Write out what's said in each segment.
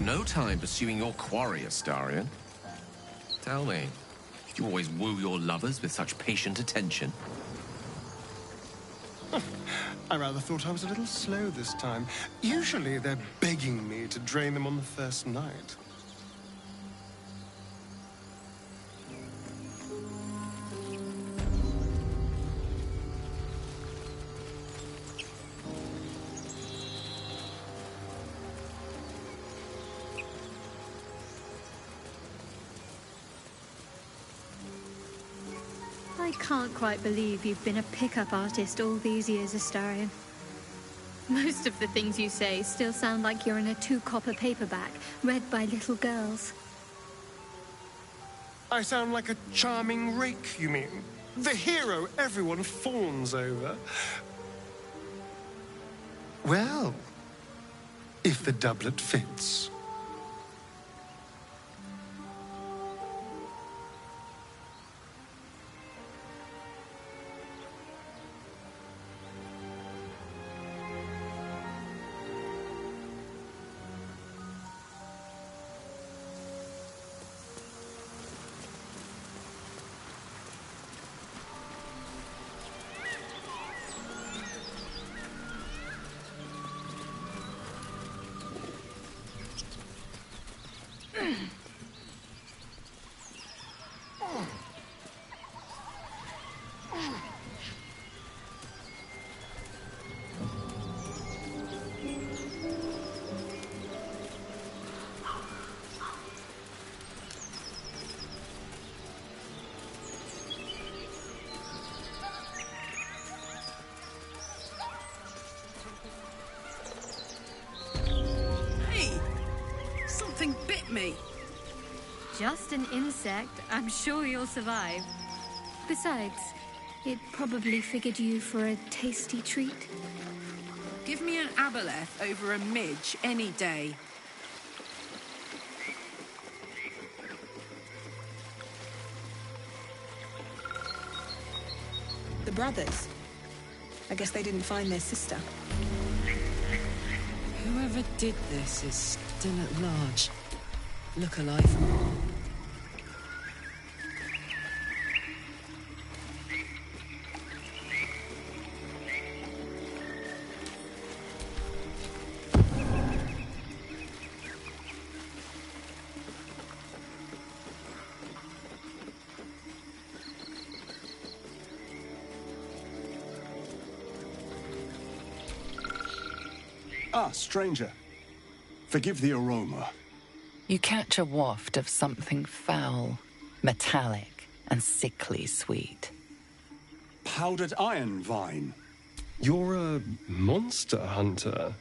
no time pursuing your quarry, Astarion. Tell me, do you always woo your lovers with such patient attention? I rather thought I was a little slow this time. Usually they're begging me to drain them on the first night. I can't quite believe you've been a pickup artist all these years, Astarion. Most of the things you say still sound like you're in a 2-copper paperback, read by little girls. I sound like a charming rake, you mean? The hero everyone fawns over. Well, if the doublet fits. Something bit me. Just an insect. I'm sure you'll survive. Besides, it probably figured you for a tasty treat. Give me an aboleth over a midge any day. The brothers. I guess they didn't find their sister. Whoever did this is still at large. Look alive. Ah, stranger. Forgive the aroma. You catch a waft of something foul, metallic, and sickly sweet. Powdered iron vine. You're a monster hunter.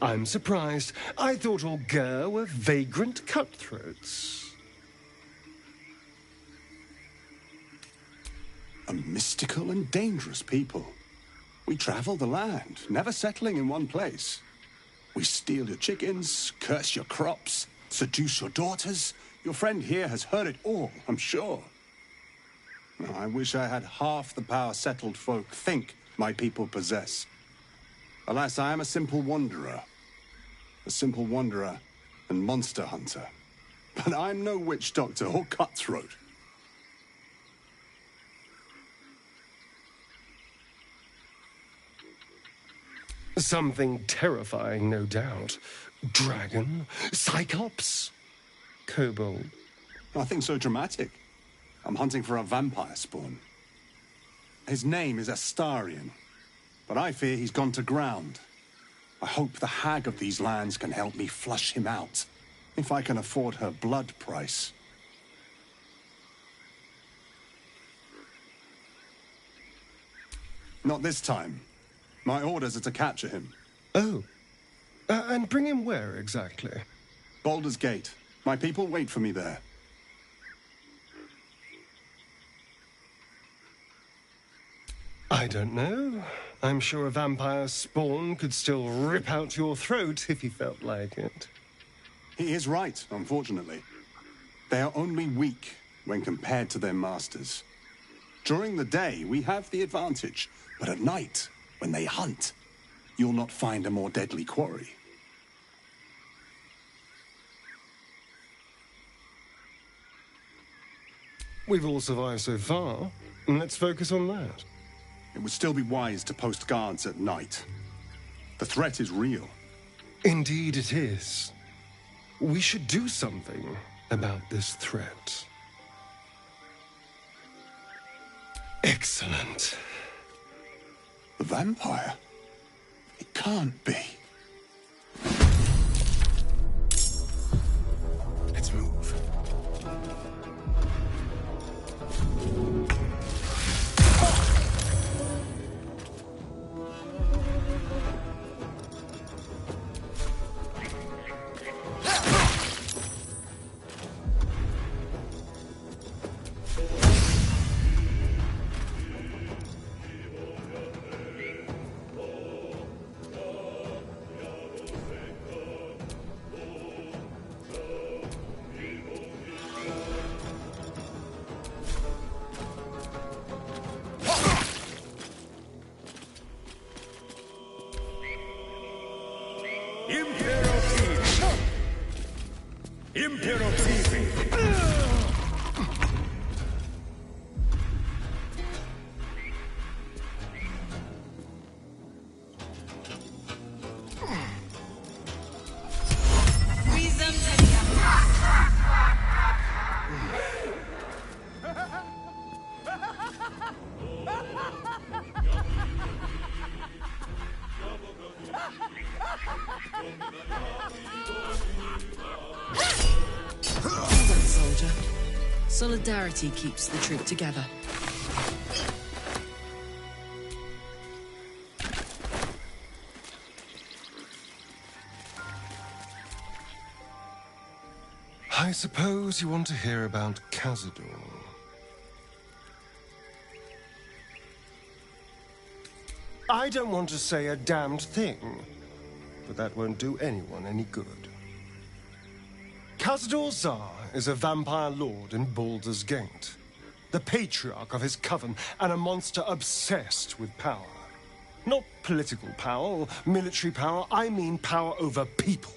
I'm surprised. I thought all Ger were vagrant cutthroats. A mystical and dangerous people. We travel the land, never settling in one place. We steal your chickens, curse your crops, seduce your daughters. Your friend here has heard it all, I'm sure. Now, I wish I had half the power settled folk think my people possess. Alas, I am a simple wanderer. A simple wanderer and monster hunter. But I'm no witch doctor or cutthroat. Something terrifying, no doubt. Dragon? Cyclops? Kobold? Nothing so dramatic. I'm hunting for a vampire spawn. His name is Astarion, but I fear he's gone to ground. I hope the hag of these lands can help me flush him out, if I can afford her blood price. Not this time. My orders are to capture him. Oh. And bring him where, exactly? Baldur's Gate. My people wait for me there. I don't know. I'm sure a vampire spawn could still rip out your throat if he felt like it. He is right, unfortunately. They are only weak when compared to their masters. During the day, we have the advantage, but at night, when they hunt, you'll not find a more deadly quarry. We've all survived so far. Let's focus on that. It would still be wise to post guards at night. The threat is real. Indeed it is. We should do something about this threat. Excellent. The vampire? It can't be. Let's move. Soldier. Solidarity keeps the troop together. I suppose you want to hear about Cazador. I don't want to say a damned thing, but that won't do anyone any good. Cazador Zar is a vampire lord in Baldur's Gate, the patriarch of his coven, and a monster obsessed with power. Not political power or military power, I mean power over people.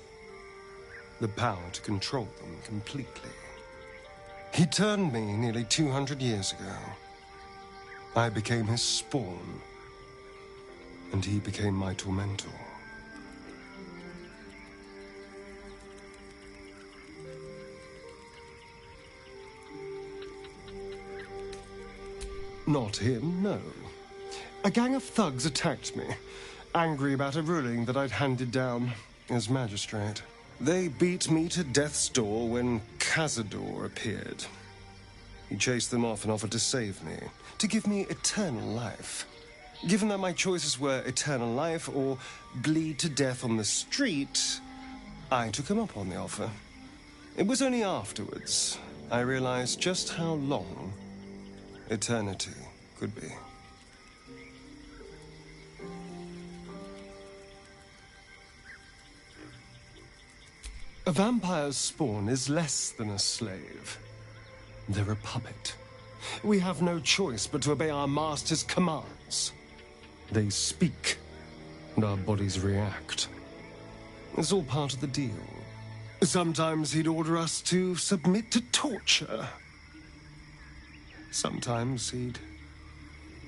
The power to control them completely. He turned me nearly 200 years ago. I became his spawn, and he became my tormentor. Not him, no. A gang of thugs attacked me, angry about a ruling that I'd handed down as magistrate. They beat me to death's door when Cazador appeared. He chased them off and offered to save me, to give me eternal life. Given that my choices were eternal life or bleed to death on the street, I took him up on the offer. It was only afterwards I realized just how long eternity could be. A vampire's spawn is less than a slave. They're a puppet. We have no choice but to obey our master's commands. They speak, and our bodies react. It's all part of the deal. Sometimes he'd order us to submit to torture. Sometimes he'd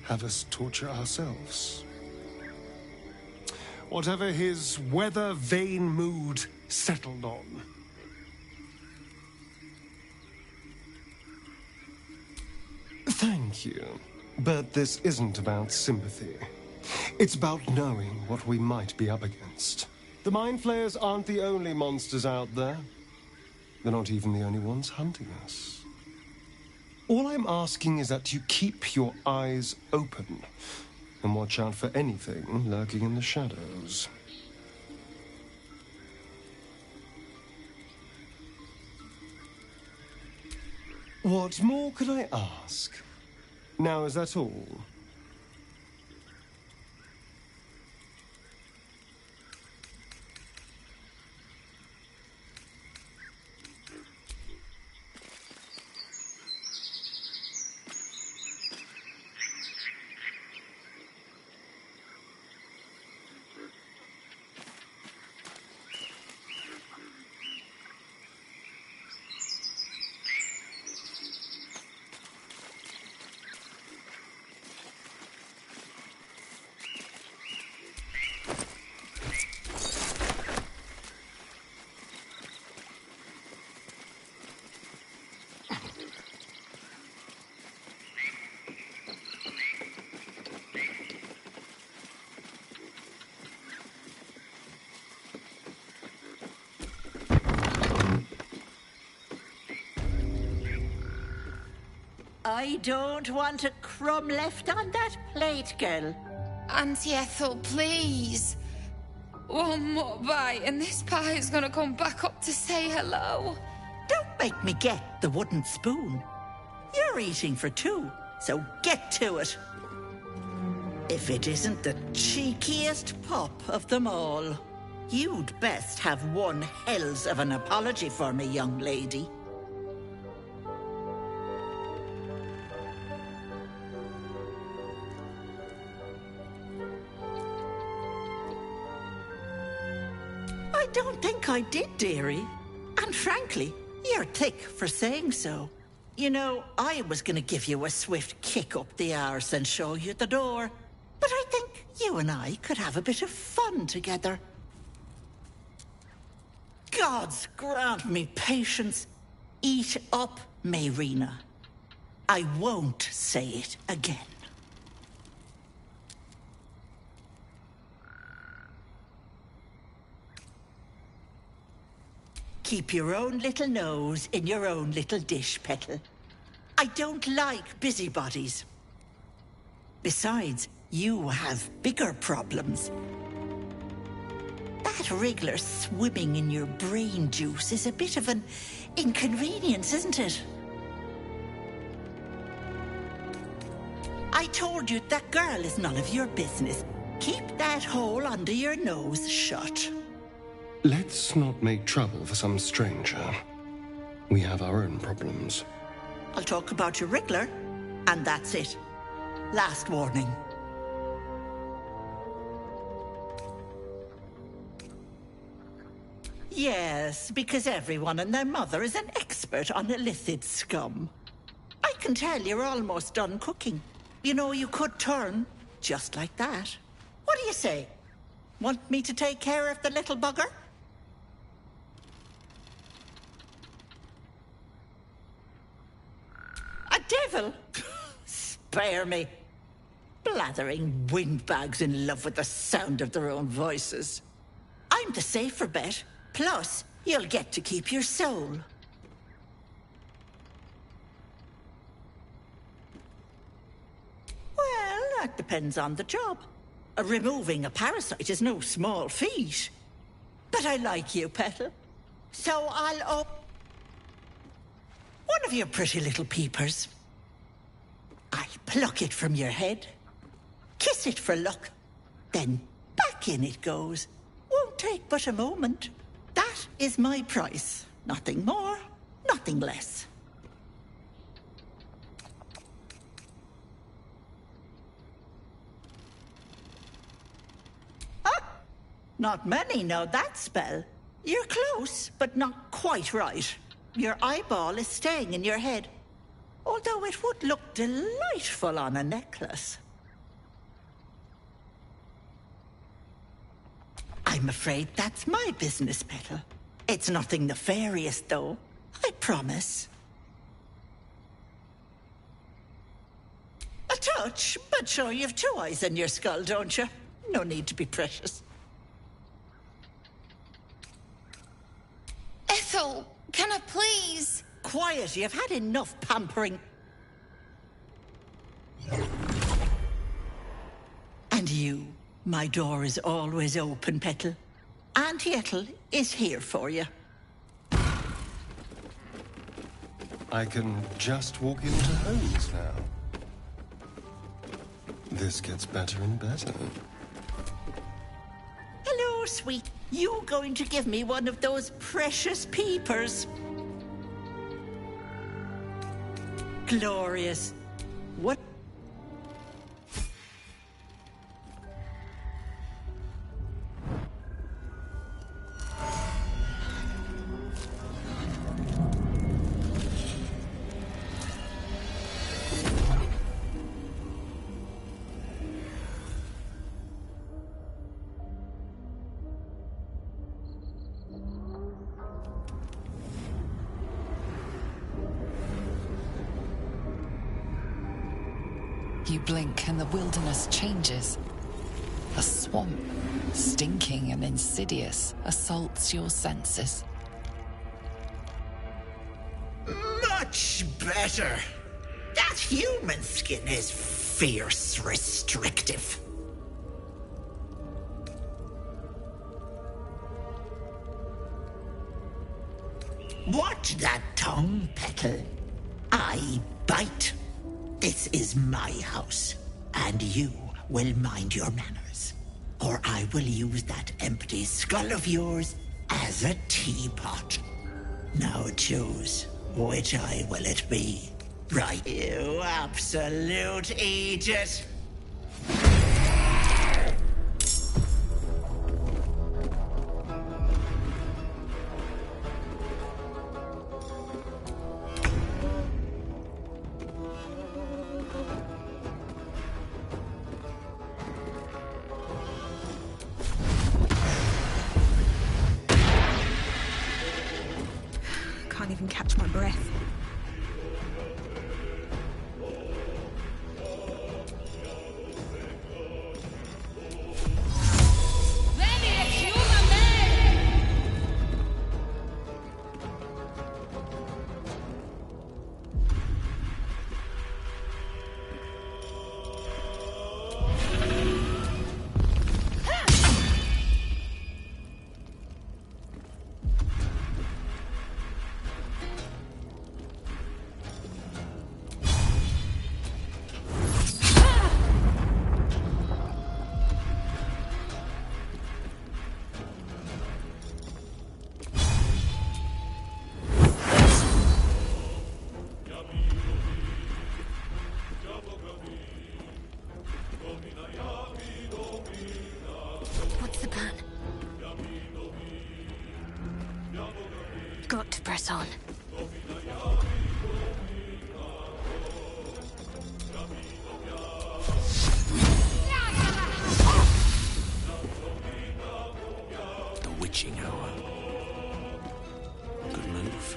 have us torture ourselves. Whatever his weather-vane mood settled on. Thank you. But this isn't about sympathy. It's about knowing what we might be up against. The Mind Flayers aren't the only monsters out there. They're not even the only ones hunting us. All I'm asking is that you keep your eyes open and watch out for anything lurking in the shadows. What more could I ask? Now, is that all? I don't want a crumb left on that plate, girl. Auntie Ethel, please. One more bite and this pie is gonna come back up to say hello. Don't make me get the wooden spoon. You're eating for two, so get to it. If it isn't the cheekiest pop of them all, you'd best have one hells of an apology for me, young lady. I don't think I did, dearie. And frankly, you're thick for saying so. You know, I was gonna give you a swift kick up the arse and show you the door. But I think you and I could have a bit of fun together. Gods grant me patience. Eat up, Mayrina. I won't say it again. Keep your own little nose in your own little dish, Petal. I don't like busybodies. Besides, you have bigger problems. That wriggler swimming in your brain juice is a bit of an inconvenience, isn't it? I told you that girl is none of your business. Keep that hole under your nose shut. Let's not make trouble for some stranger. We have our own problems. I'll talk about your wriggler, and that's it. Last warning. Yes, because everyone and their mother is an expert on illithid scum. I can tell you're almost done cooking. You know, you could turn just like that. What do you say? Want me to take care of the little bugger? A devil? Spare me. Blathering windbags in love with the sound of their own voices. I'm the safer bet. Plus, you'll get to keep your soul. Well, that depends on the job. Removing a parasite is no small feat. But I like you, Petal. So I'll one of your pretty little peepers. I'll pluck it from your head, kiss it for luck, then back in it goes. Won't take but a moment. That is my price. Nothing more, nothing less. Ah! Not many know that spell. You're close, but not quite right. Your eyeball is staying in your head, although it would look delightful on a necklace. I'm afraid that's my business, Petal. It's nothing nefarious, though. I promise. A touch, but sure you've two eyes in your skull, don't you? No need to be precious. Ethel, can I please? Quiet, you've had enough pampering. And you, my door is always open, Petal. Auntie Ethel is here for you. I can just walk into homes now. This gets better and better. Hello, sweet. You going to give me one of those precious peepers? Glorious. What? You blink and the wilderness changes. A swamp, stinking and insidious, assaults your senses. Much better. That human skin is fierce restrictive. Watch that tongue, Petal. I bite. This is my house, and you will mind your manners, or I will use that empty skull of yours as a teapot. Now choose, which eye will it be? Right, you absolute idiot! Can't even catch my breath. What's the plan? Got to press on. The witching hour. Good move.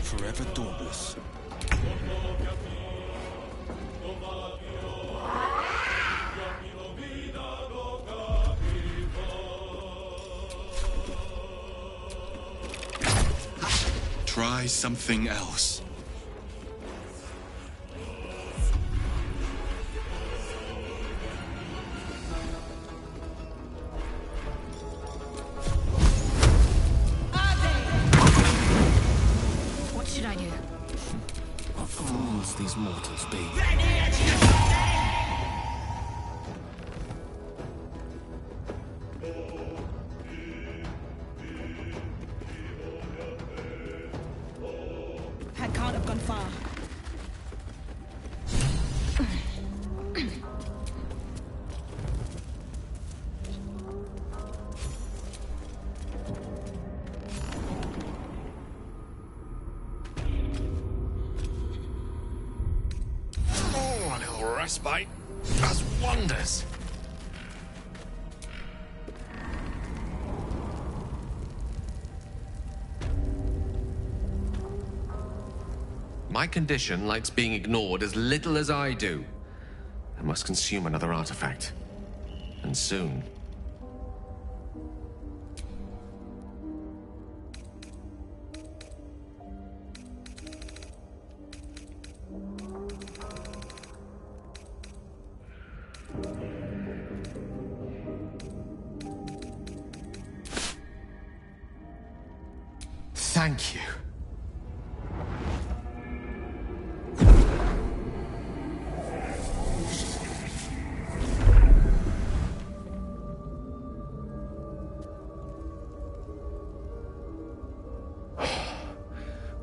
Forever dauntless. Try something else. What should I do? What fools these mortals be. That can't have gone far. Oh, a little respite does wonders. My condition likes being ignored as little as I do. I must consume another artifact. And soon. Thank you.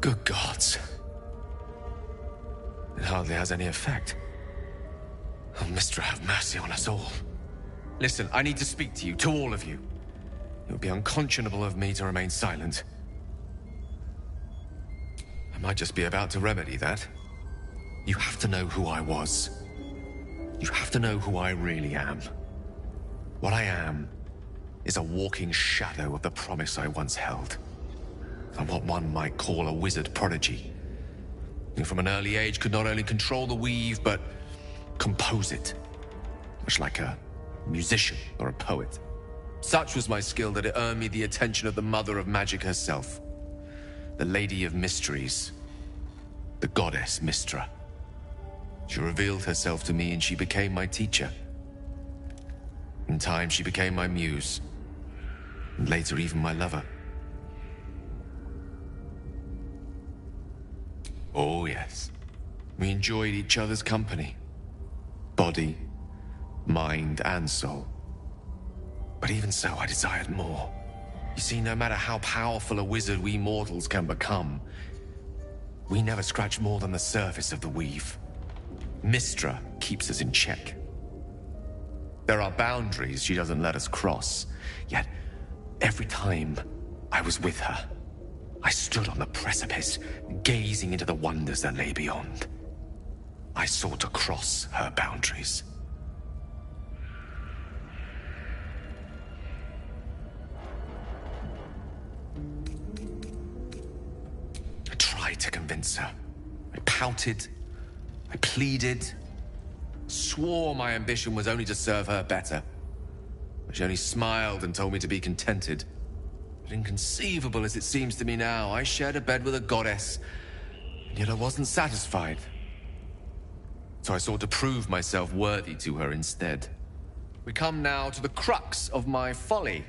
Good gods. It hardly has any effect. Oh, Mistra, have mercy on us all. Listen, I need to speak to you, to all of you. It would be unconscionable of me to remain silent. I might just be about to remedy that. You have to know who I was. You have to know who I really am. What I am is a walking shadow of the promise I once held. I'm what one might call a wizard prodigy, who from an early age could not only control the weave, but compose it, much like a musician or a poet. Such was my skill that it earned me the attention of the mother of magic herself, the Lady of Mysteries, the goddess Mystra. She revealed herself to me and she became my teacher. In time, she became my muse, and later even my lover. Oh yes, we enjoyed each other's company. Body, mind, and soul. But even so, I desired more. You see, no matter how powerful a wizard we mortals can become, we never scratch more than the surface of the weave. Mystra keeps us in check. There are boundaries she doesn't let us cross, yet every time I was with her, I stood on the precipice, gazing into the wonders that lay beyond. I sought to cross her boundaries. I tried to convince her. I pouted. I pleaded. Swore my ambition was only to serve her better. But she only smiled and told me to be contented. But inconceivable as it seems to me now, I shared a bed with a goddess, and yet I wasn't satisfied. So I sought to prove myself worthy to her instead. We come now to the crux of my folly.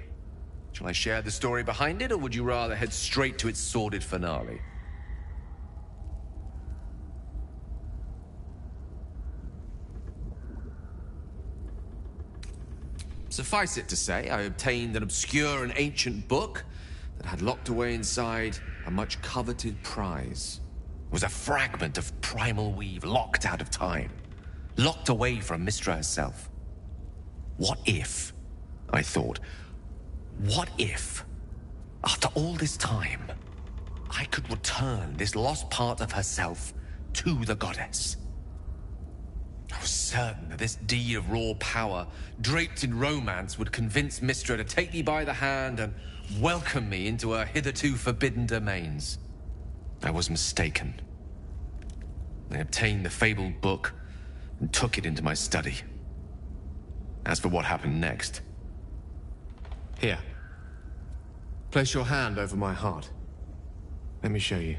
Shall I share the story behind it, or would you rather head straight to its sordid finale? Suffice it to say, I obtained an obscure and ancient book that had locked away inside a much coveted prize. It was a fragment of primal weave locked out of time, locked away from Mystra herself. What if, I thought, what if, after all this time, I could return this lost part of herself to the goddess? I was certain that this deed of raw power, draped in romance, would convince Mystra to take me by the hand and welcome me into her hitherto forbidden domains. I was mistaken. I obtained the fabled book and took it into my study. As for what happened next... Here. Place your hand over my heart. Let me show you.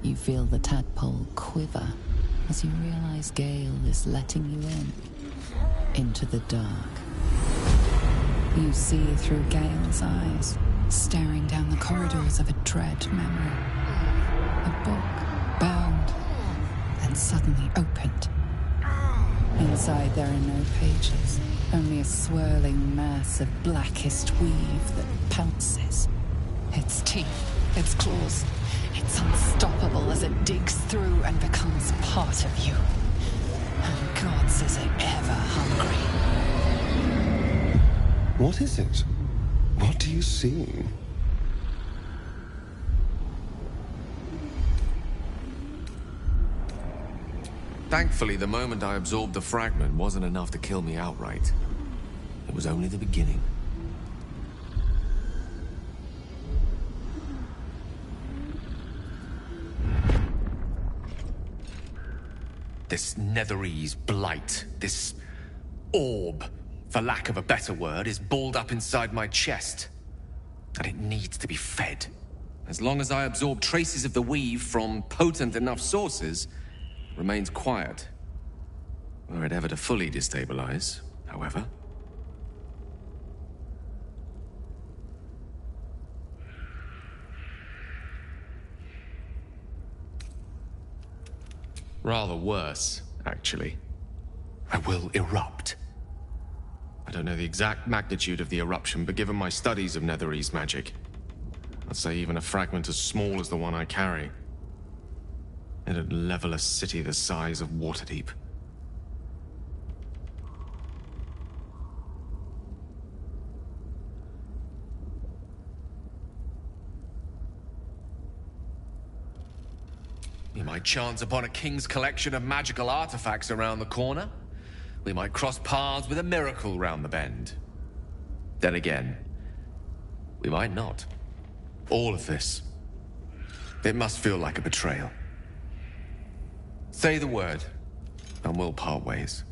You feel the tadpole quiver as you realize Gale is letting you into the dark. You see through Gale's eyes, staring down the corridors of a dread memory. A book, bound, and suddenly opened. Inside there are no pages, only a swirling mass of blackest weave that pounces. Its teeth, its claws, it's unstoppable as it digs through and becomes part of you. And gods, is it ever hungry. What is it? What do you see? Thankfully, the moment I absorbed the fragment wasn't enough to kill me outright. It was only the beginning. This Netherese blight, this orb, for lack of a better word, is balled up inside my chest. And it needs to be fed. As long as I absorb traces of the weave from potent enough sources, it remains quiet. Were it ever to fully destabilize, however. Rather worse, actually. I will erupt. I don't know the exact magnitude of the eruption, but given my studies of Netherese magic, I'd say even a fragment as small as the one I carry, it'd level a city the size of Waterdeep. We might chance upon a king's collection of magical artifacts around the corner. We might cross paths with a miracle round the bend. Then again, we might not. All of this. It must feel like a betrayal. Say the word, and we'll part ways.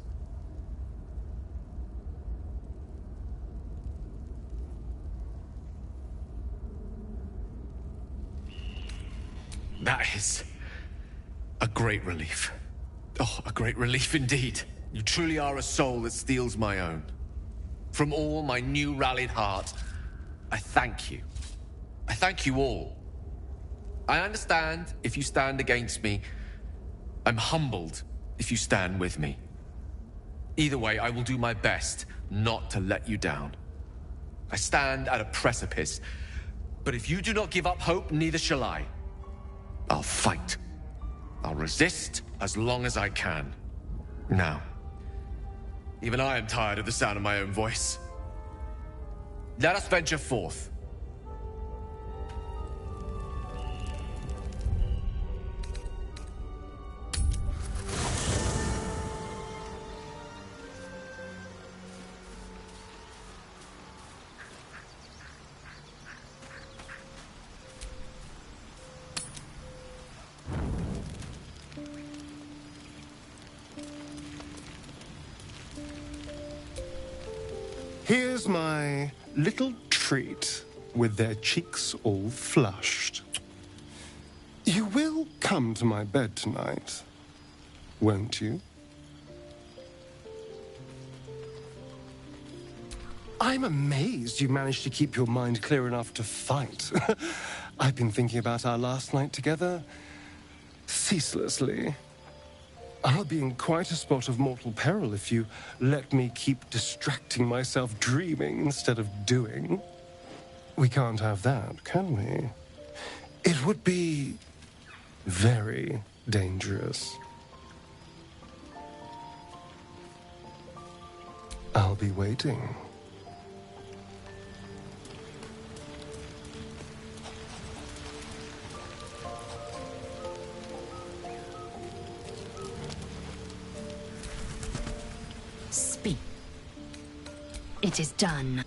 That is a great relief. Oh, a great relief indeed. You truly are a soul that steals my own. From all my new rallied heart, I thank you. I thank you all. I understand if you stand against me. I'm humbled if you stand with me. Either way, I will do my best not to let you down. I stand at a precipice, but if you do not give up hope, neither shall I. I'll fight. I'll resist as long as I can. Now, even I am tired of the sound of my own voice. Let us venture forth. Here's my little treat, with their cheeks all flushed. You will come to my bed tonight, won't you? I'm amazed you managed to keep your mind clear enough to fight. I've been thinking about our last night together ceaselessly. I'll be in quite a spot of mortal peril if you let me keep distracting myself dreaming instead of doing. We can't have that, can we? It would be very dangerous. I'll be waiting. Speak. It is done.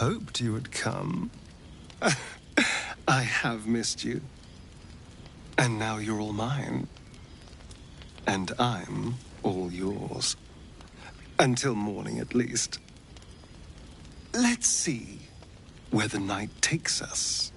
hoped you would come. I have missed you. And now you're all mine. And I'm all yours. Until morning, at least. Let's see where the night takes us.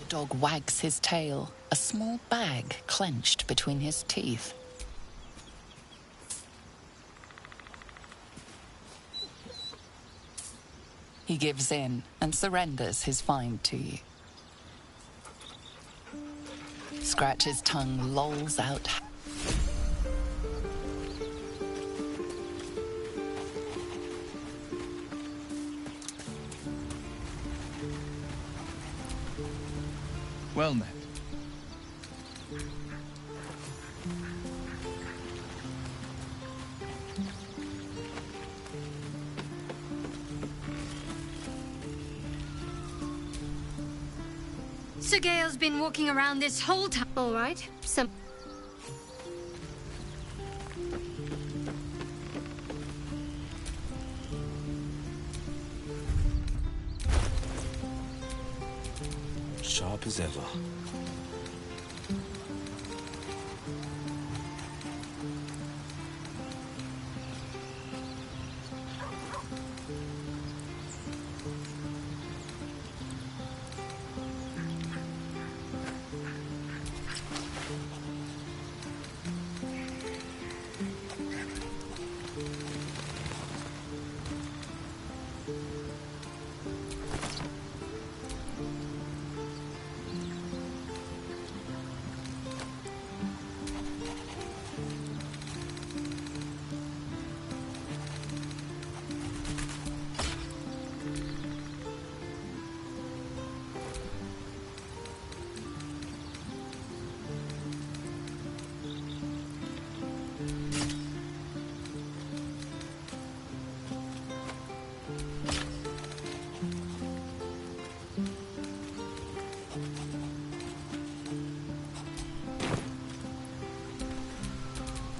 The dog wags his tail, a small bag clenched between his teeth. He gives in and surrenders his find to you. Scratch's tongue lolls out. Well met. Sir Gale's been walking around this whole time. All right. Sharp as ever.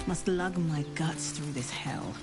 Must lug my guts through this hell.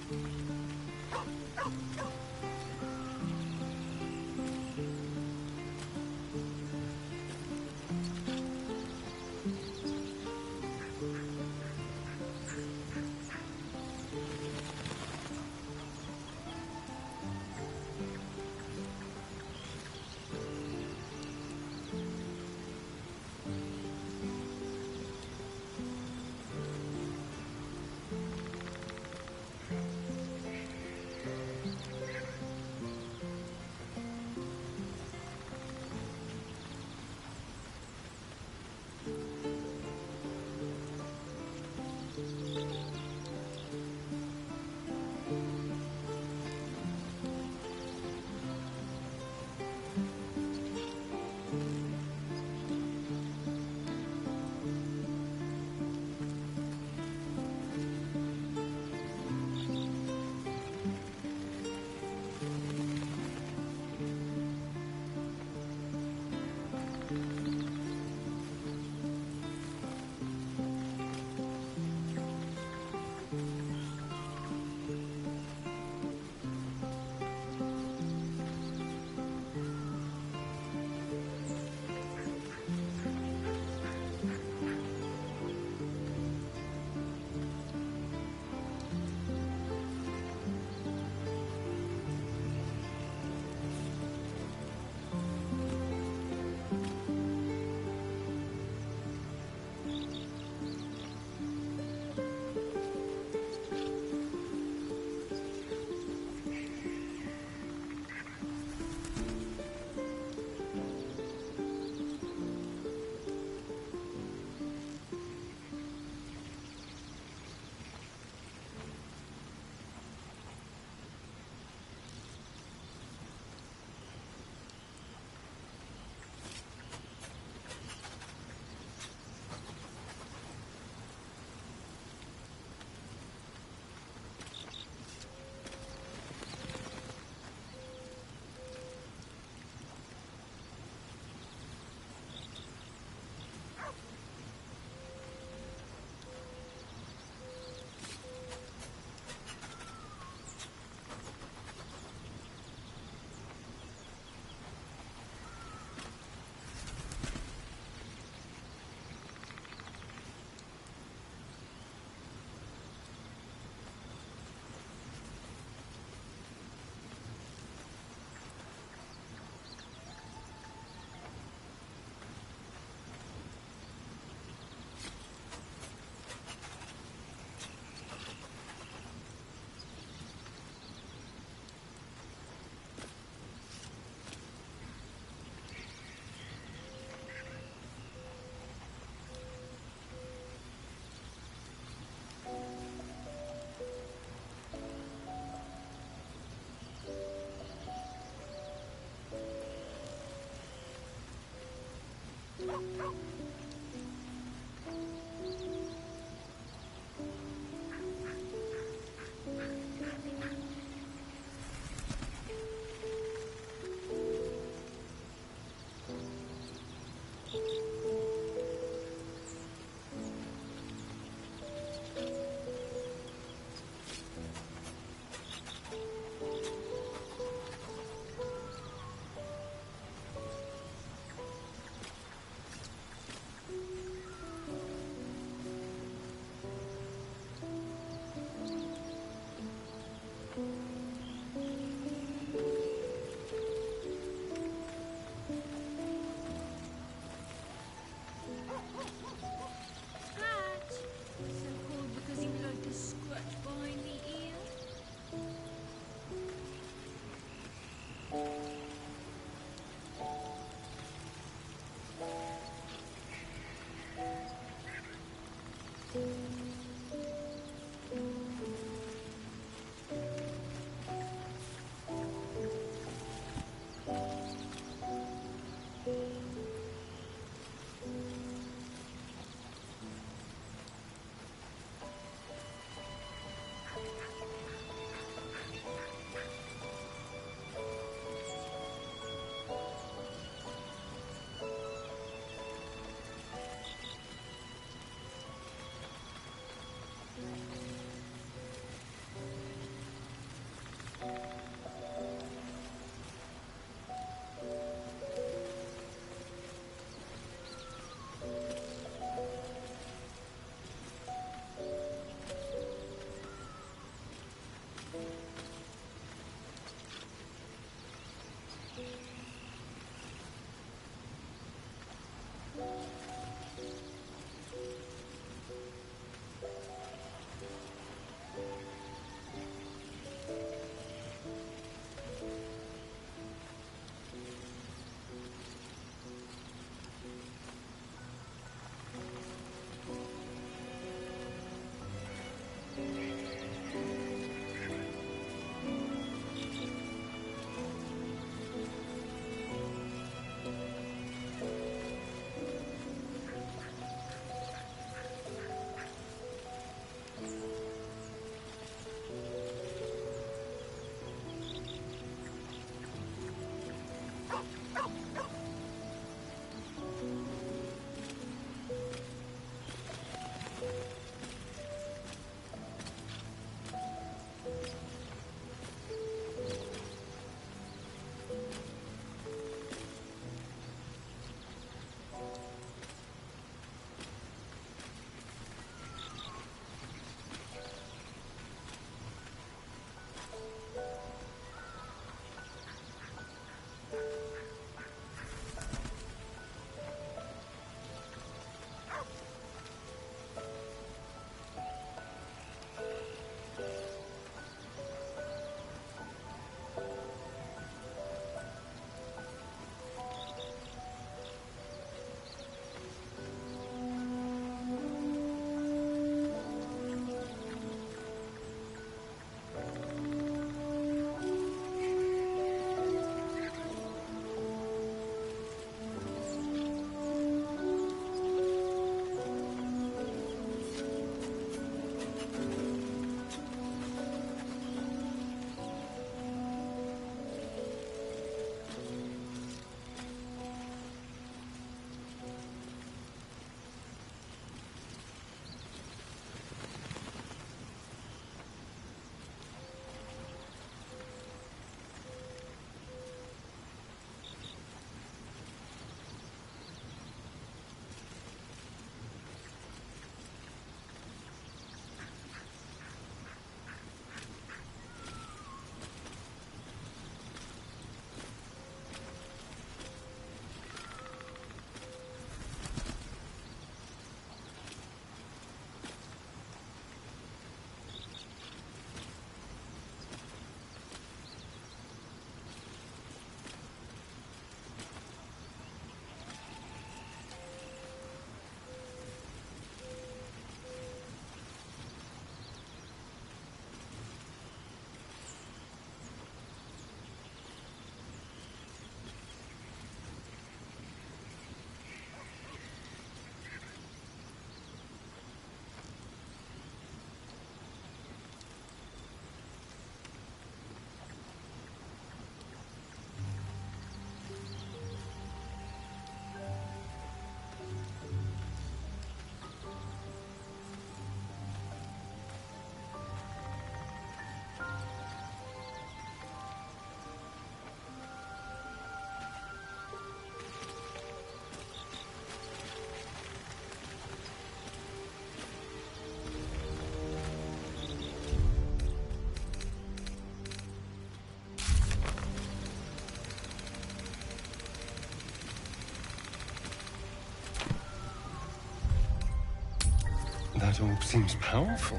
That orb seems powerful.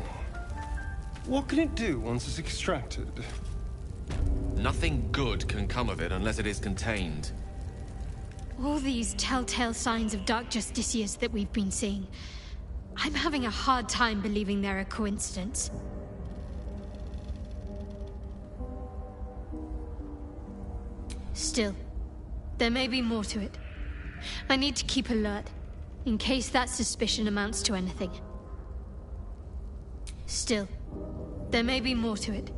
What can it do once it's extracted? Nothing good can come of it unless it is contained. All these telltale signs of Dark Justicias that we've been seeing, I'm having a hard time believing they're a coincidence. Still, there may be more to it. I need to keep alert, in case that suspicion amounts to anything. Still, there may be more to it.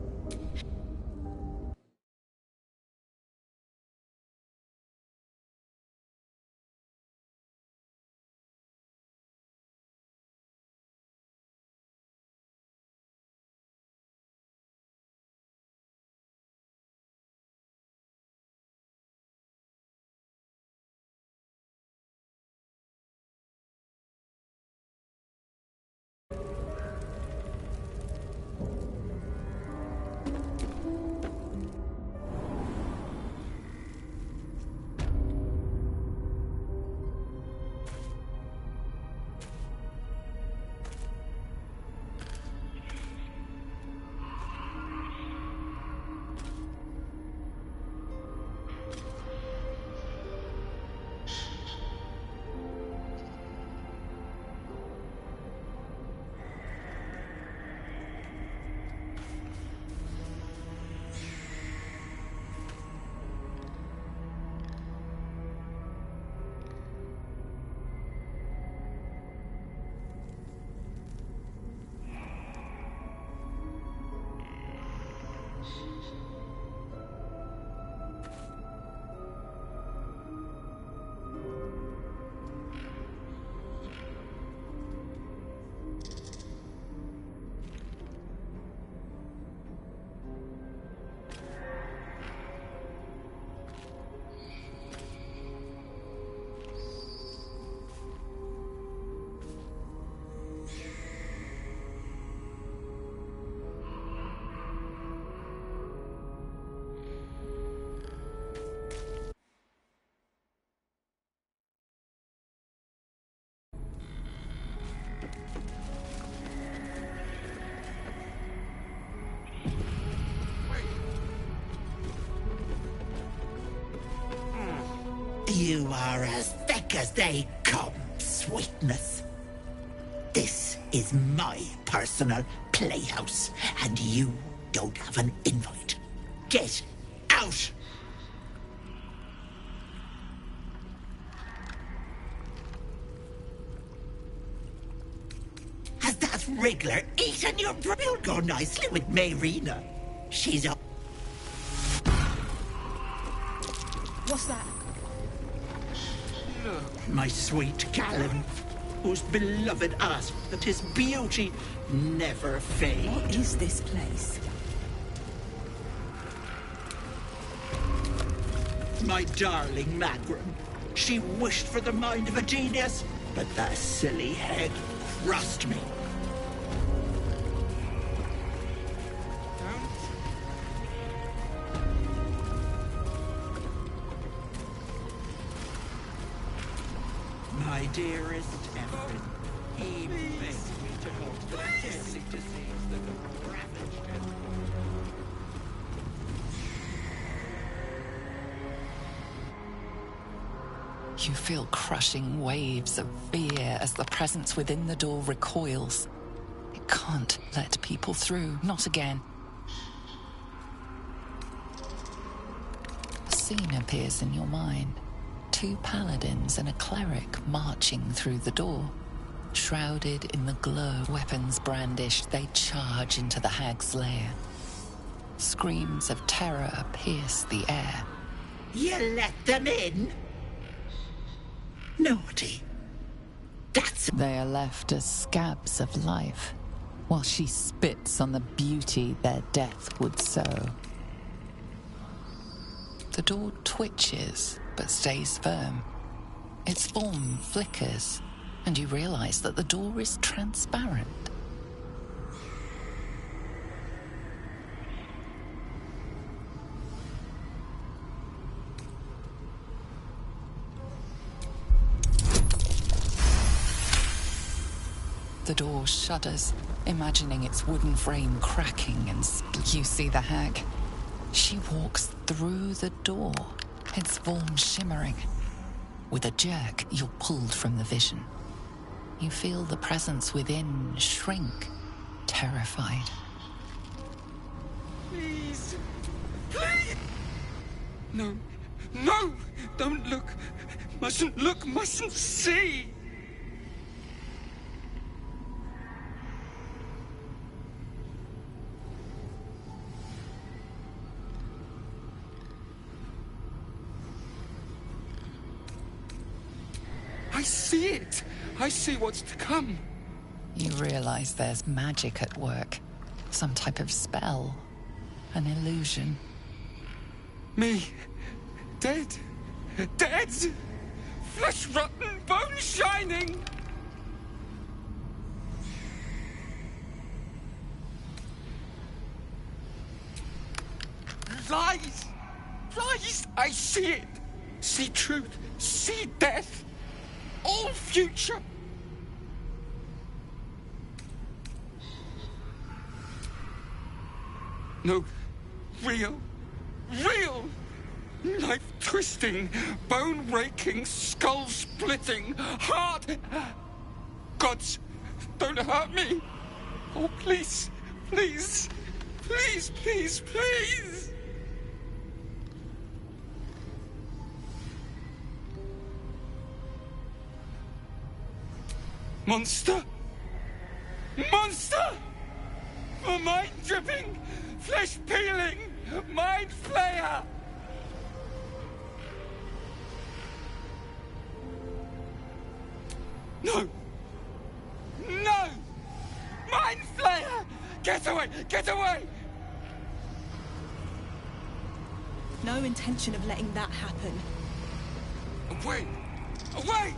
You are as thick as they come, sweetness. This is my personal playhouse, and you don't have an invite. Get out! Has that wriggler eaten your bread? You'll go nicely with Mayrina. She's a... What's that? My sweet Callum, whose beloved asked that his beauty never fade. What is this place? My darling Magrum. She wished for the mind of a genius, but that silly head crushed me. My dearest Evelyn, even this to hope that deadly disease that have ravaged him. You feel crushing waves of fear as the presence within the door recoils. It can't let people through, not again. A scene appears in your mind. 2 paladins and a cleric marching through the door. Shrouded in the glow, weapons brandished, they charge into the hag's lair. Screams of terror pierce the air. You let them in? Naughty. That's... They are left as scabs of life, while she spits on the beauty their death would sow. The door twitches, but stays firm. Its form flickers, and you realize that the door is transparent. The door shudders, imagining its wooden frame cracking, and you see the hag. She walks through the door, its form shimmering. With a jerk, you're pulled from the vision. You feel the presence within shrink, terrified. Please! Please! No! No! Don't look! Mustn't look! Mustn't see! I see it! I see what's to come. You realize there's magic at work. Some type of spell. An illusion. Me. Dead. Dead! Flesh rotten, bone shining! Lies! Lies! I see it! See truth, see death! All future! No, real, real! Knife twisting, bone raking, skull splitting, heart. Gods, don't hurt me! Oh, please, please, please, please, please! Monster! Monster! A mind dripping, flesh peeling, mind flayer! No! No! Mind flayer! Get away! Get away! No intention of letting that happen. Away! Away!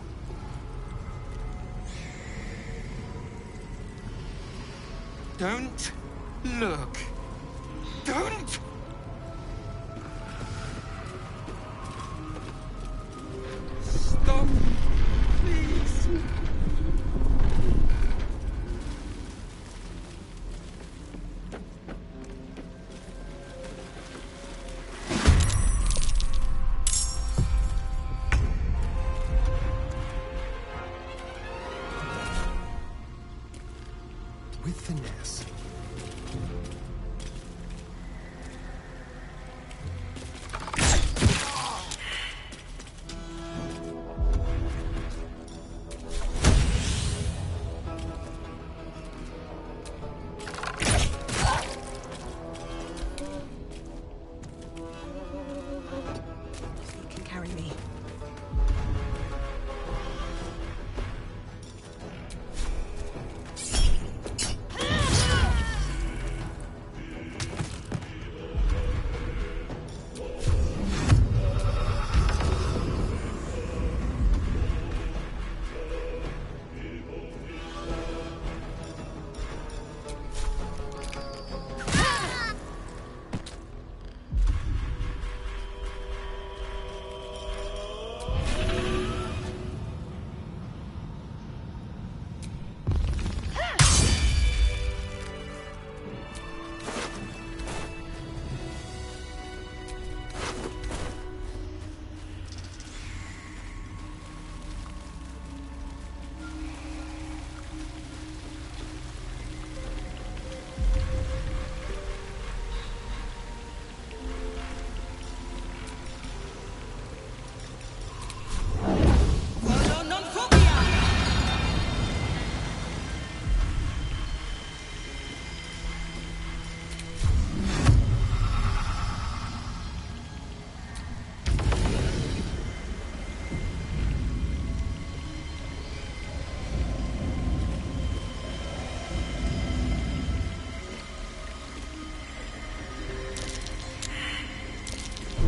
Don't look. Don't! Stop, please. With finesse. You can carry me.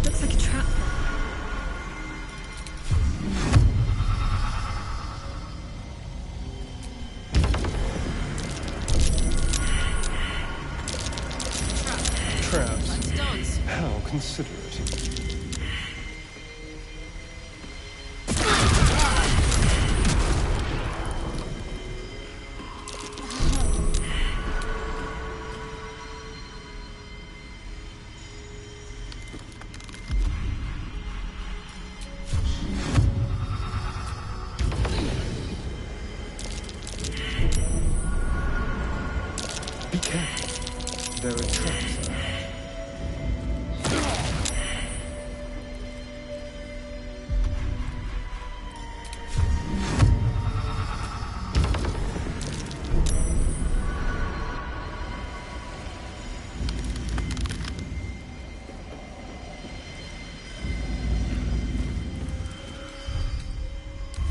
Looks like a trap. Traps. How considerate. their attractor.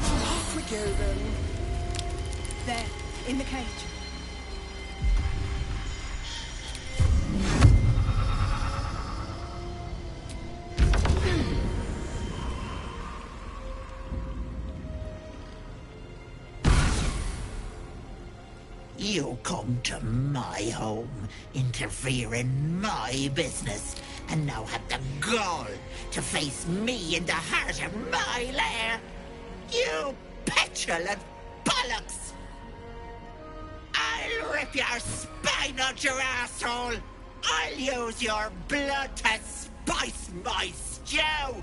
Off we go then. There, in the cage. You come to my home, interfere in my business, and now have the gall to face me in the heart of my lair. You petulant bollocks! I'll rip your spine out your asshole! I'll use your blood to spice my stew!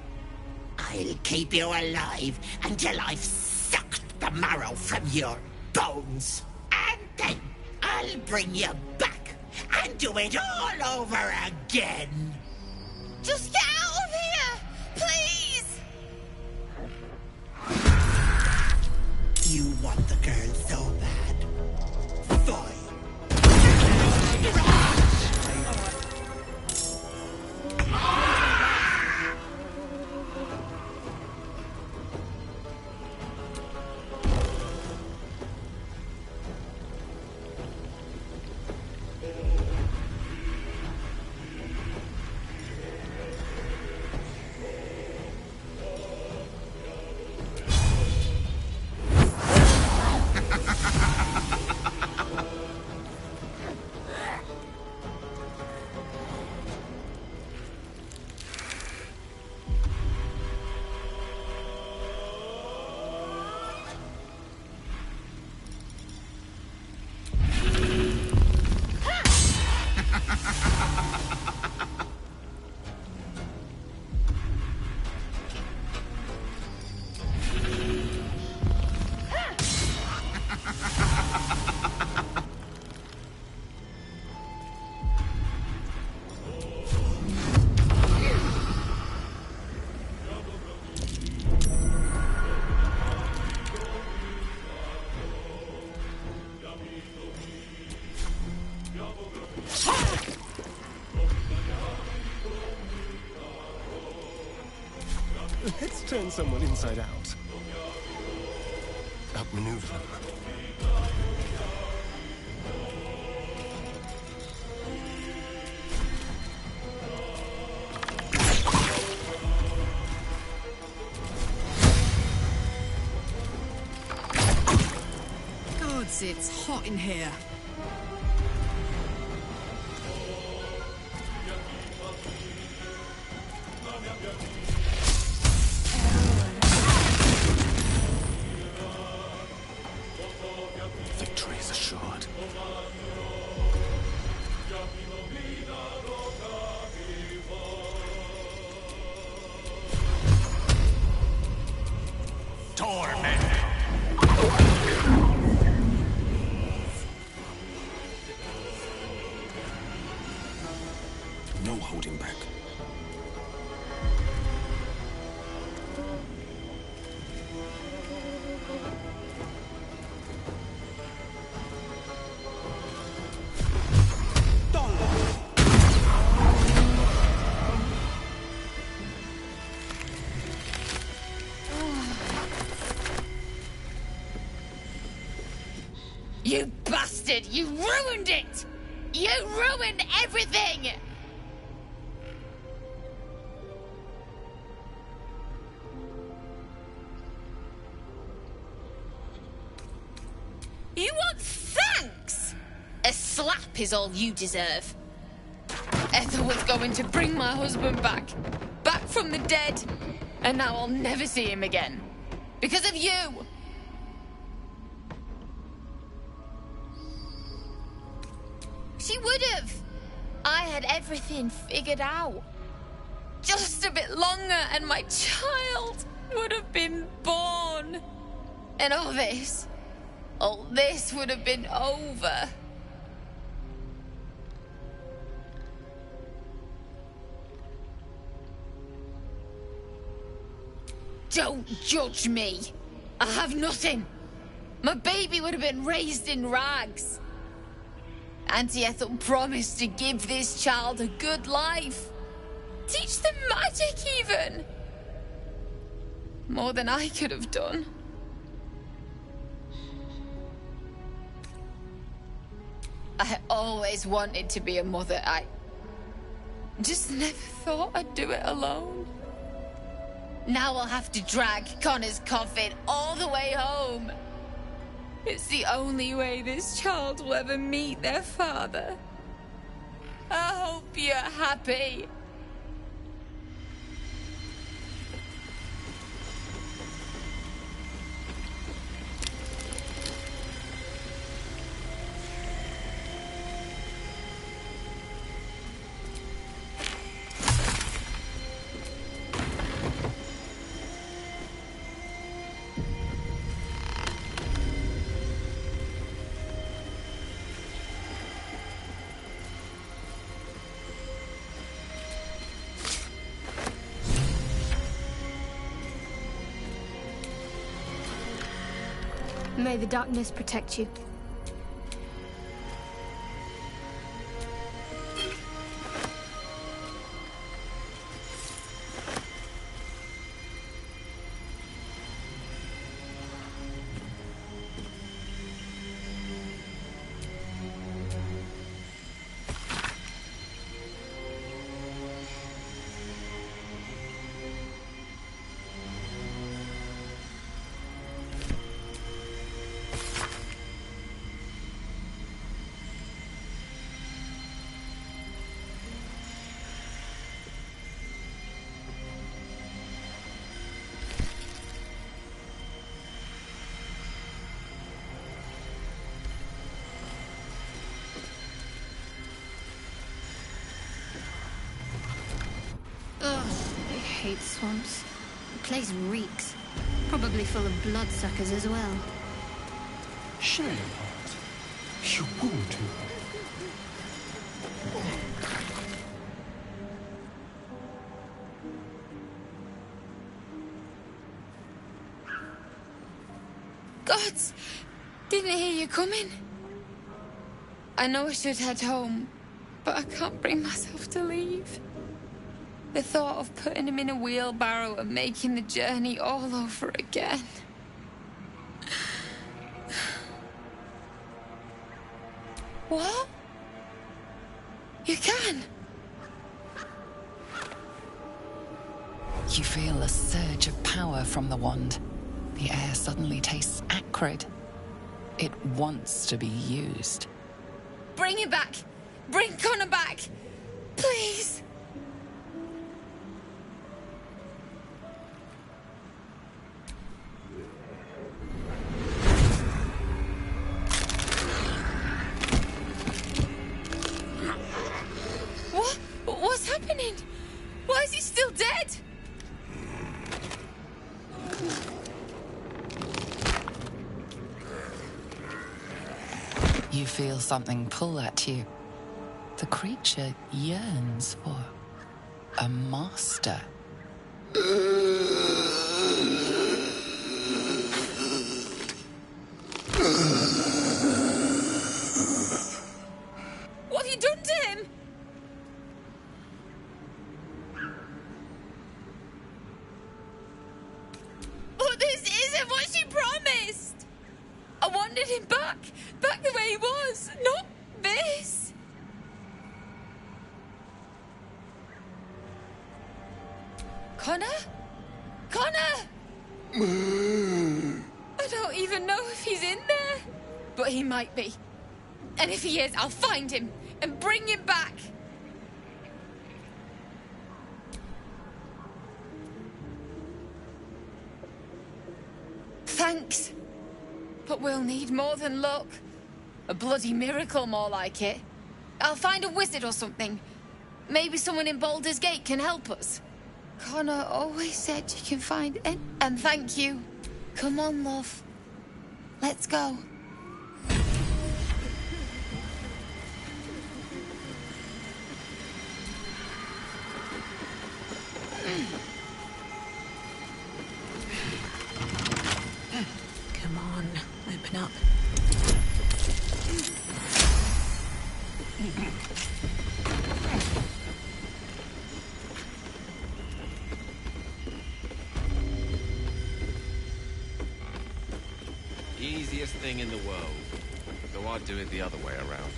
I'll keep you alive until I've sucked the marrow from your bones. And then I'll bring you back and do it all over again. Just get out of here! Please! You want the girl so bad. Fine. Let's turn someone inside out. Outmaneuver them. Gods, it's hot in here. Victory is assured. Torment! No holding back. You bastard! You ruined it! You ruined everything! You want thanks? A slap is all you deserve. Ethel was going to bring my husband back. Back from the dead. And now I'll never see him again. Because of you! She would have. I had everything figured out. Just a bit longer and my child would have been born. And all this would have been over. Don't judge me. I have nothing. My baby would have been raised in rags. Auntie Ethel promised to give this child a good life. Teach them magic, even. More than I could have done. I always wanted to be a mother. I just never thought I'd do it alone. Now I'll have to drag Connor's coffin all the way home. It's the only way this child will ever meet their father. I hope you're happy. May the darkness protect you. I hate swamps. The place reeks. Probably full of bloodsuckers as well. Shame. You won't. Gods! Didn't hear you coming. I know I should head home, but I can't bring myself to leave. The thought of putting him in a wheelbarrow and making the journey all over again. What? You can? You feel a surge of power from the wand. The air suddenly tastes acrid. It wants to be used. Bring him back! Bring Connor back! Please! What's happening? Why is he still dead? You feel something pull at you. The creature yearns for a master. What have you done to him? But this isn't what she promised. I wanted him back the way he was, not this. Connor? Connor! I don't even know if he's in there, but he might be. And if he is, I'll find him and bring him back. Thanks. But we'll need more than luck. A bloody miracle, more like it. I'll find a wizard or something. Maybe someone in Baldur's Gate can help us. Connor always said you can find it. And thank you. Come on, love. Let's go. open up. Easiest thing in the world. So I'd do it the other way around.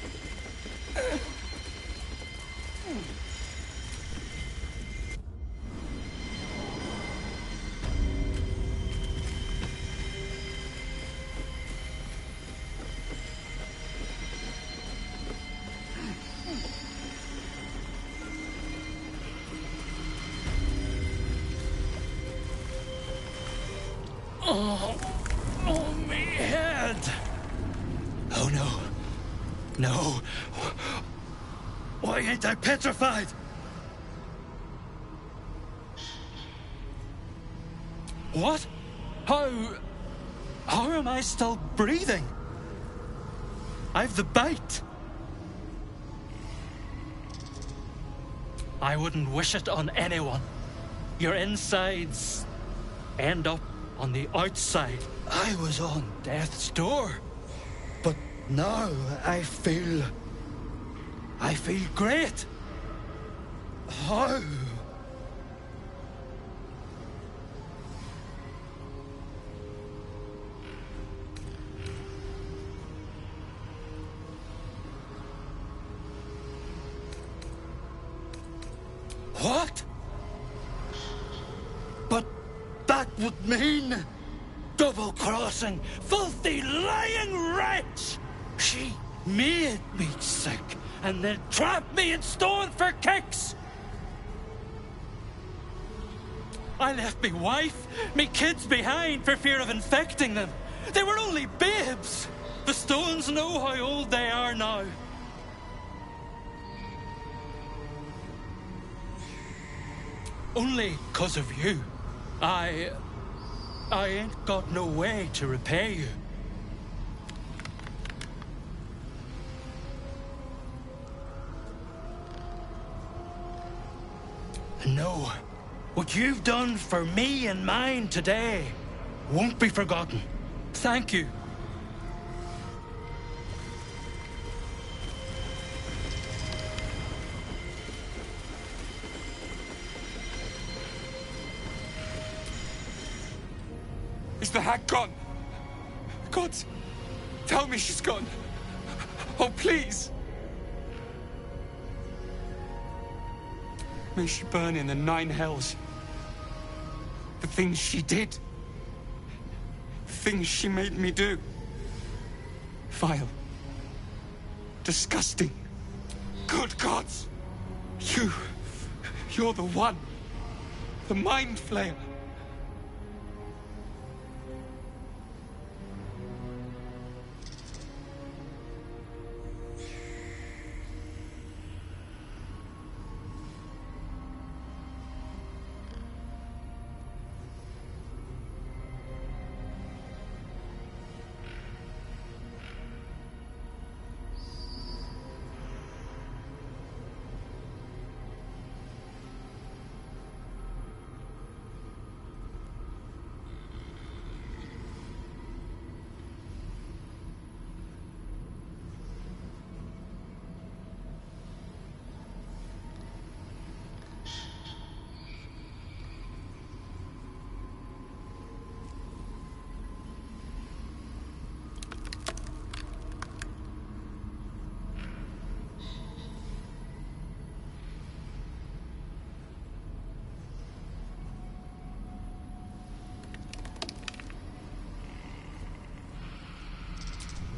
Oh, me head! Oh, no. No. Why ain't I petrified? What? How am I still breathing? I've the bite. I wouldn't wish it on anyone. Your insides end up on the outside. I was on death's door. But now I feel great. How? What? But that would mean double-crossing, filthy, lying wretch! She made me sick and then trapped me in stone for kicks! I left me wife, me kids behind for fear of infecting them. They were only babes. The stones know how old they are now. Only 'cause of you. I ain't got no way to repay you. No, what you've done for me and mine today won't be forgotten. Thank you. Is the hag gone? God, tell me she's gone. Oh, please. May she burn in the 9 hells. The things she did. The things she made me do. Vile. Disgusting. Good gods. You're the one. The mind flayer.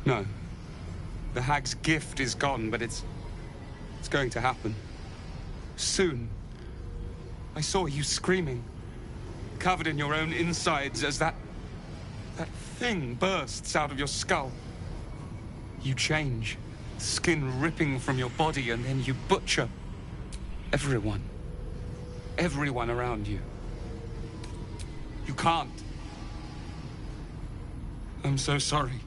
No. The hag's gift is gone, but it's going to happen. Soon. I saw you screaming, covered in your own insides as that thing bursts out of your skull. You change, skin ripping from your body, and then you butcher everyone. Everyone around you. You can't. I'm so sorry.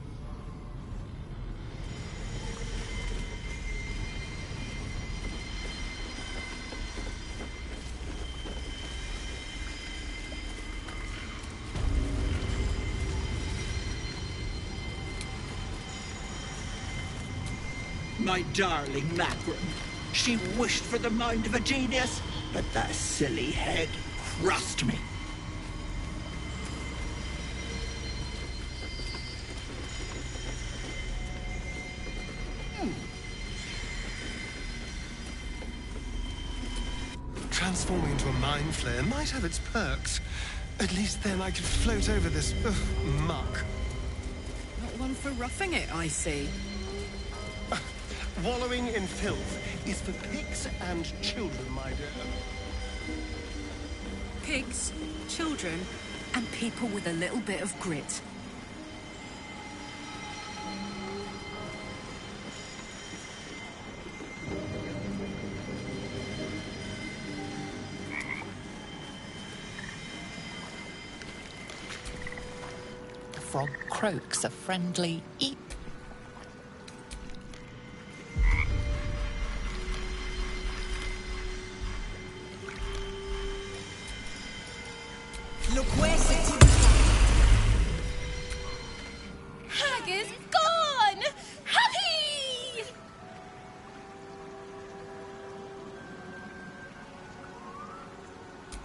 my darling Macron. She wished for the mind of a genius, but that silly head crushed me. Transforming into a mind flayer might have its perks. At least then I could float over this muck. Not one for roughing it, I see. Wallowing in filth is for pigs and children, my dear. Pigs, children, and people with a little bit of grit. The frog croaks a friendly eep. Look where's it? Hag is gone! Happy!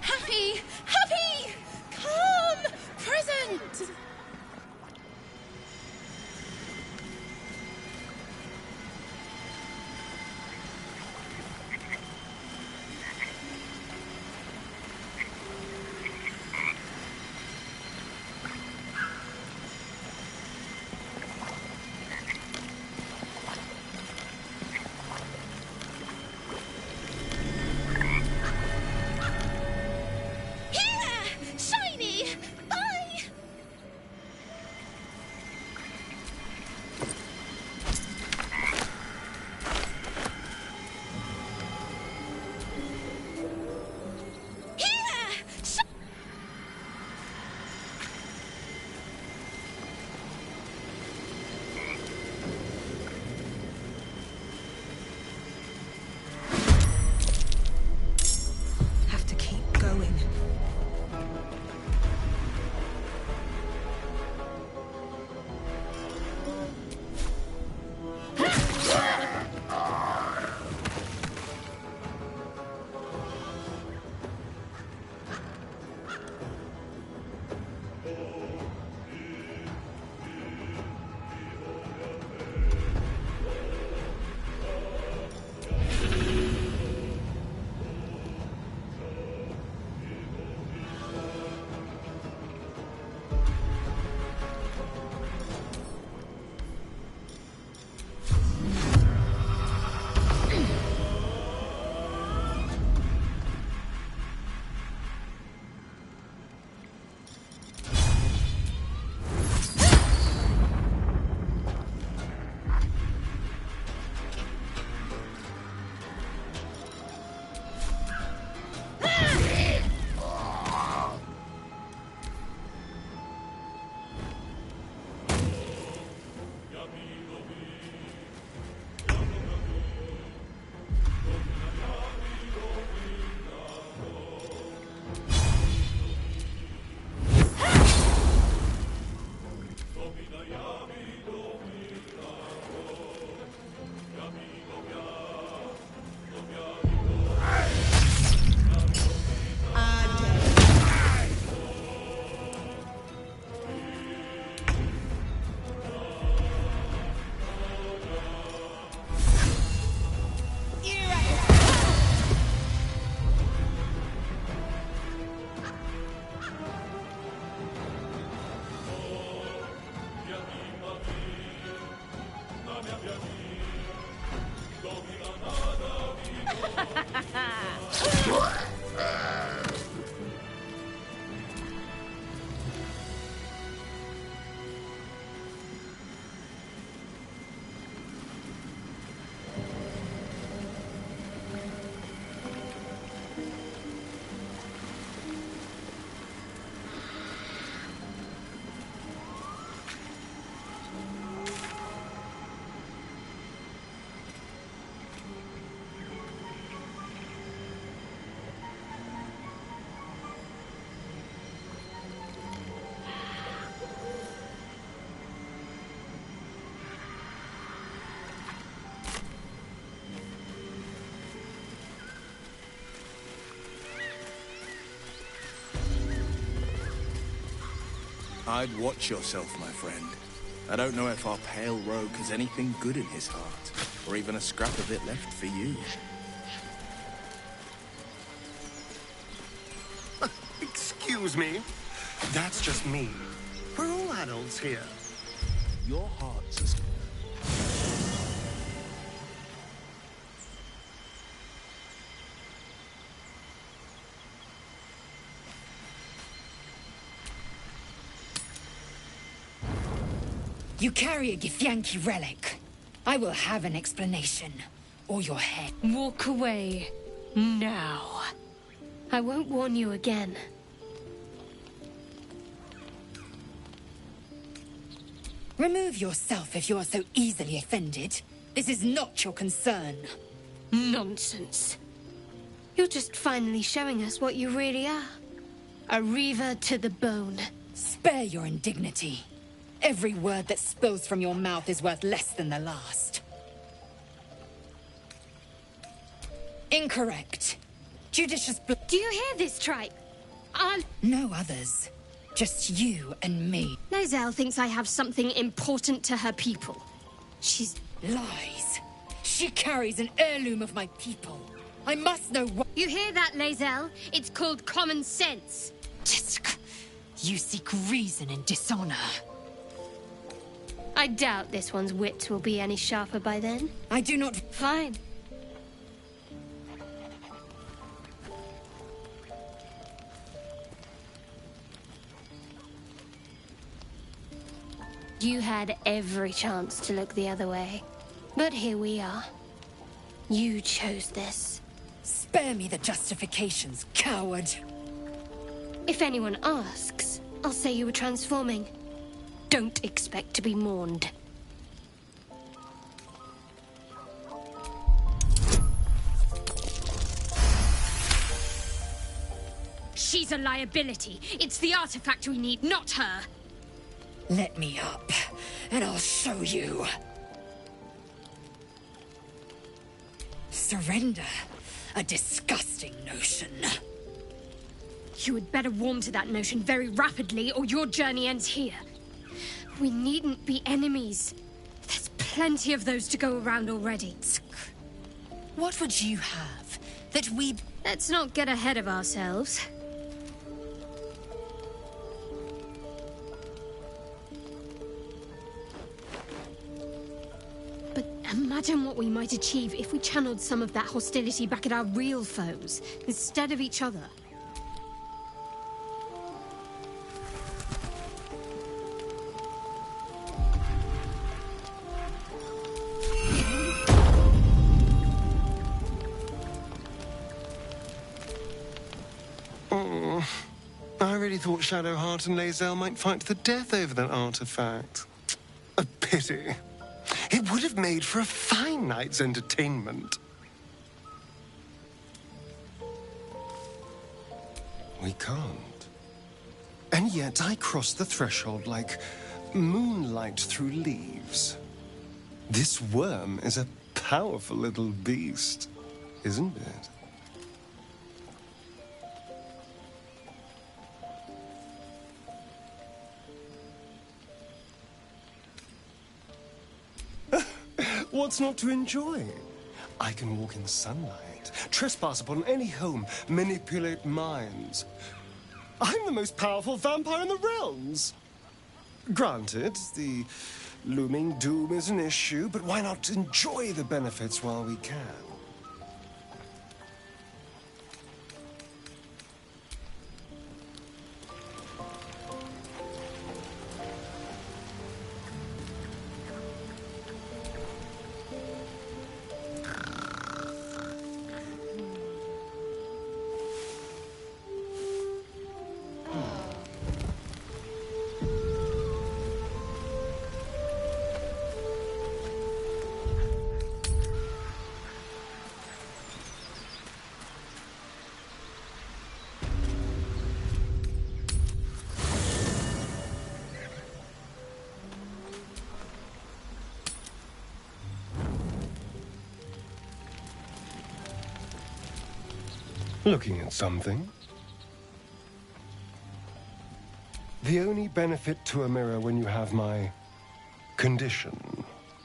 Happy! Happy! Come! Present! I'd watch yourself, my friend. I don't know if our pale rogue has anything good in his heart, or even a scrap of it left for you. Excuse me. That's just me. We're all adults here. Your heart's as... You carry a Githyanki relic. I will have an explanation. Or your head. Walk away. Now. I won't warn you again. Remove yourself if you are so easily offended. This is not your concern. Nonsense. You're just finally showing us what you really are. A reaver to the bone. Spare your indignity. Every word that spills from your mouth is worth less than the last. Incorrect. Judicious... Do you hear this, tripe? No others. Just you and me. Lae'zel thinks I have something important to her people. She's... Lies. She carries an heirloom of my people. I must know what... You hear that, Lae'zel? It's called common sense. You seek reason in dishonor. I doubt this one's wits will be any sharper by then. I do not... Fine. You had every chance to look the other way. But here we are. You chose this. Spare me the justifications, coward. If anyone asks, I'll say you were transforming. Don't expect to be mourned. She's a liability. It's the artifact we need, not her. Let me up, and I'll show you. Surrender. A disgusting notion. You had better warm to that notion very rapidly, or your journey ends here. We needn't be enemies. There's plenty of those to go around already. What would you have? That we... Let's not get ahead of ourselves. But imagine what we might achieve if we channeled some of that hostility back at our real foes, instead of each other. I really thought Shadowheart and Lae'zel might fight to the death over that artifact. A pity. It would have made for a fine night's entertainment. We can't. And yet I crossed the threshold like moonlight through leaves. This worm is a powerful little beast, isn't it? What's not to enjoy? I can walk in sunlight, trespass upon any home, manipulate minds. I'm the most powerful vampire in the realms. Granted, the looming doom is an issue, but why not enjoy the benefits while we can? Looking at something? The only benefit to a mirror when you have my condition,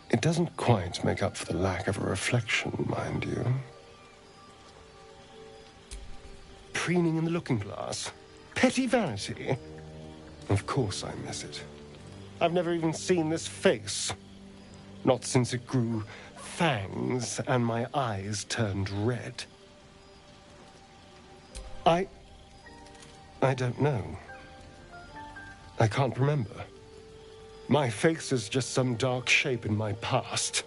it doesn't quite make up for the lack of a reflection, mind you. Preening in the looking glass. Petty vanity. Of course I miss it. I've never even seen this face. Not since it grew fangs and my eyes turned red. I don't know. I can't remember. My face is just some dark shape in my past.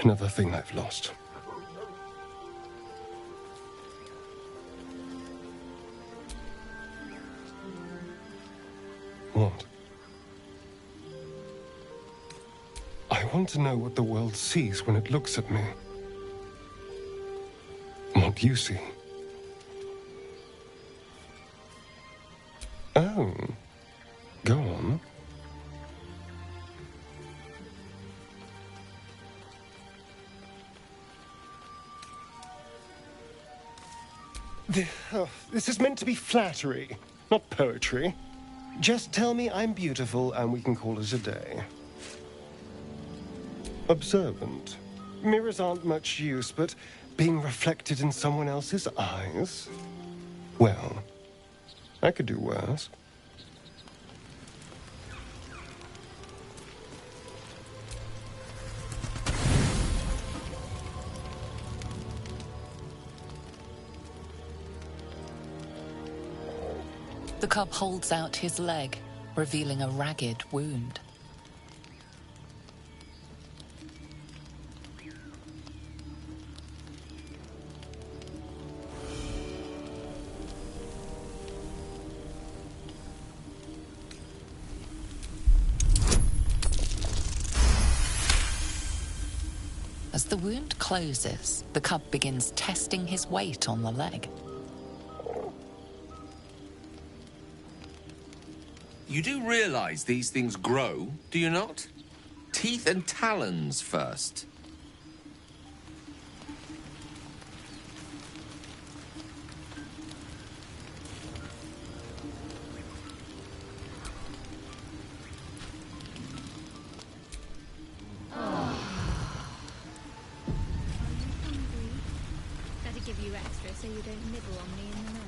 Another thing I've lost. What? I want to know what the world sees when it looks at me. What you see. Oh. Go on. This is meant to be flattery, not poetry. Just tell me I'm beautiful and we can call it a day. Observant. Mirrors aren't much use, but being reflected in someone else's eyes? Well, I could do worse. The cub holds out his leg, revealing a ragged wound. As the wound closes, the cub begins testing his weight on the leg. You do realize these things grow, do you not? Teeth and talons first. Gotta give you extra so you don't nibble on me in the night.